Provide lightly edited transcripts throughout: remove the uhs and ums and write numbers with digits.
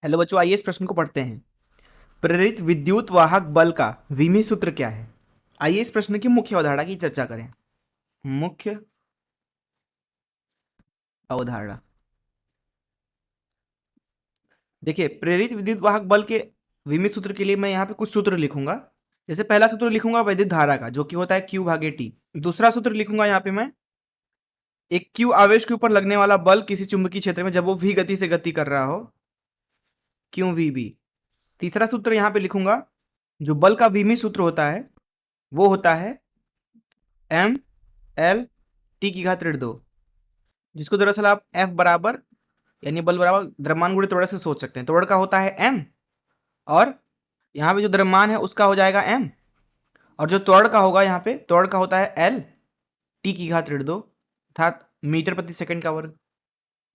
Hello बच्चों, आइए इस प्रश्न को पढ़ते हैं। प्रेरित विद्युत वाहक बल का विमी सूत्र क्या है? आइए इस प्रश्न की मुख्य अवधारणा की चर्चा करें। मुख्य अवधारणा। देखिए, प्रेरित विद्युत वाहक बल के विमी सूत्र के लिए मैं यहाँ पे कुछ सूत्र लिखूंगा। जैसे पहला सूत्र लिखूंगा वैद्युत धारा का, जो कि होता है क्यू भागे टी। दूसरा सूत्र लिखूंगा यहाँ पे मैं, एक क्यू आवेश के ऊपर लगने वाला बल किसी चुंबकीय क्षेत्र में जब वो वी गति से गति कर रहा हो, क्यू वी बी। तीसरा सूत्र यहाँ पे लिखूंगा, जो बल का विमी सूत्र होता है वो होता है एम एल टी की घात ऋण 2, जिसको दरअसल आप एफ बराबर यानी बल बराबर द्रव्यमान गुणे त्वरण से सोच सकते हैं। त्वरण का होता है एम, और यहाँ पे जो द्रव्यमान है उसका हो जाएगा एम, और जो त्वरण का होगा यहाँ पे, त्वरण का होता है एल टी की घात ऋण 2 अर्थात मीटर प्रति सेकंड का वर्ग।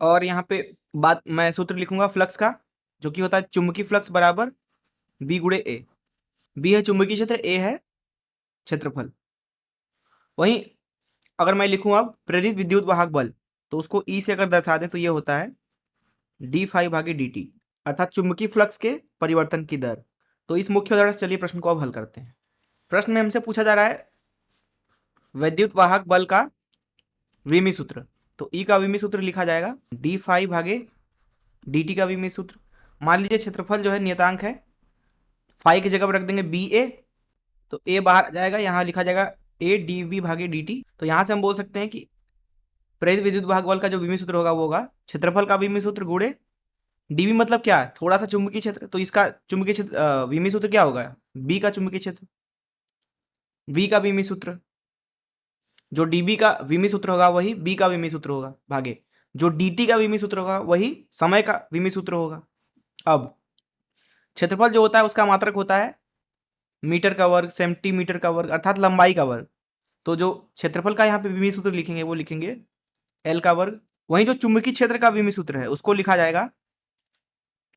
और यहाँ पे बात मैं सूत्र लिखूंगा फ्लक्स का, जो कि होता है चुंबकीय फ्लक्स बराबर बी गुणे ए। बी है चुंबकीय क्षेत्र, ए है क्षेत्रफल। वहीं अगर मैं लिखूं अब प्रेरित विद्युत वाहक बल, तो उसको ई से अगर दर्शा दें तो ये होता है डी फाइव भागे डी टी, अर्थात चुंबकीय फ्लक्स के परिवर्तन की दर। तो इस मुख्य उदाहरण से चलिए प्रश्न को अब हल करते हैं। प्रश्न में हमसे पूछा जा रहा है विद्युत वाहक बल का विमी सूत्र। तो ई का विमी सूत्र लिखा जाएगा डी फाइव भागे डी टी का विमी सूत्र। मान लीजिए क्षेत्रफल जो है नियतांक है, फाइव की जगह पर रख देंगे बी ए, तो ए बाहर आ जाएगा, यहाँ लिखा जाएगा ए डी वी भागे डी टी। तो यहाँ से हम बोल सकते हैं कि प्रेरित विद्युत वाहक बल का जो विमी सूत्र होगा वो होगा क्षेत्रफल का विमी सूत्र गुणे डीवी, मतलब क्या है, थोड़ा सा चुंबकीय क्षेत्र, तो इसका चुंबकीय क्षेत्र विमी सूत्र क्या होगा, बी का चुंबकीय क्षेत्र। वी का विमी सूत्र, जो डीबी का विमी सूत्र होगा वही बी का विमी सूत्र होगा, भागे जो डीटी का विमी सूत्र होगा वही समय का विमी सूत्र होगा। अब क्षेत्रफल जो होता है उसका मात्रक होता है मीटर का वर्ग, सेंटीमीटर का वर्ग, अर्थात लंबाई का वर्ग। तो जो क्षेत्रफल का यहाँ पे विमी सूत्र लिखेंगे वो लिखेंगे एल का वर्ग। वहीं जो चुंबकीय क्षेत्र का विमी सूत्र है उसको लिखा जाएगा,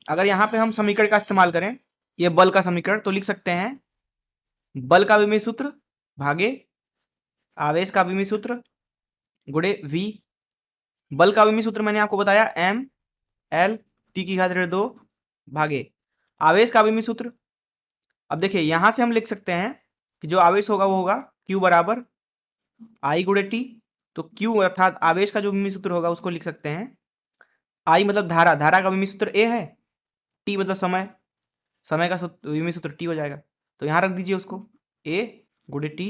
अगर यहाँ पे हम समीकरण का इस्तेमाल करें, ये बल का समीकरण, तो लिख सकते हैं बल का विमी सूत्र भागे आवेश का विमी सूत्र गुणे वी। बल का विमी सूत्र मैंने आपको बताया एम एल टी की घात ऋण 2 भागे आवेश का विमी सूत्र। अब देखिए यहां से हम लिख सकते हैं कि जो आवेश होगा वो होगा Q बराबर आई गुणे टी। तो Q अर्थात आवेश का जो विमी सूत्र होगा उसको लिख सकते हैं, आई मतलब धारा, धारा का विमी सूत्र A है, T मतलब समय, समय का विमी सूत्र T हो जाएगा। तो यहाँ रख दीजिए उसको, A गुणे T,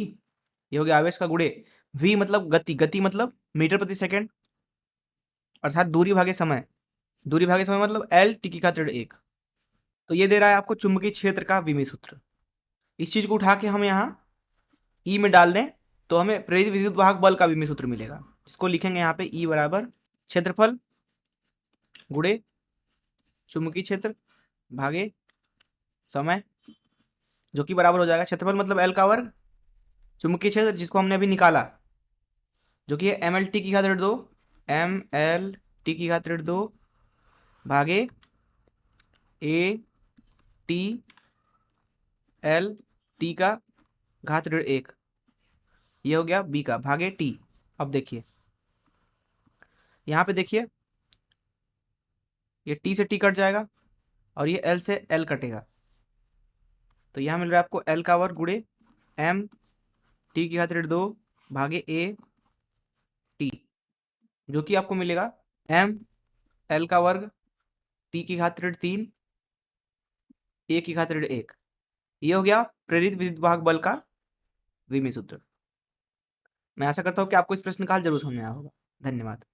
ये हो गया आवेश का, गुणे V मतलब गति, गति मतलब मीटर प्रति सेकंड, अर्थात दूरी भागे समय, दूरी भागे समय मतलब L T की घात ऋण 1। तो ये दे रहा है आपको चुंबकीय क्षेत्र का विमी सूत्र। इस चीज को उठा के हम यहाँ ई में डाल दें तो हमें प्रेरित विद्युत वाहक बल का विमी सूत्र मिलेगा, जिसको लिखेंगे यहाँ पे ई बराबर क्षेत्रफल गुणे चुंबकीय क्षेत्र भागे समय, जो कि बराबर हो जाएगा क्षेत्रफल मतलब एल का वर्ग, चुंबकीय क्षेत्र जिसको हमने अभी निकाला जो कि है एम एल टी की घात ऋण 2, एम एल टी की घात ऋण 2 भागे ए टी एल टी का घात ऋण 1, ये हो गया बी का भागे टी। अब देखिए यहाँ पे देखिए ये टी से टी कट जाएगा और ये एल से एल कटेगा, तो यहाँ मिल रहा है आपको एल का वर्ग गुणे एम टी की घात ऋण 2 भागे ए टी, जो कि आपको मिलेगा एम एल का वर्ग टी की घात ऋण 3 ए की घात ऋण 1। ये हो गया प्रेरित विद्युत वाहक बल का विमी सूत्र। मैं आशा करता हूँ कि आपको इस प्रश्न का हल जरूर समझ में आया होगा। धन्यवाद।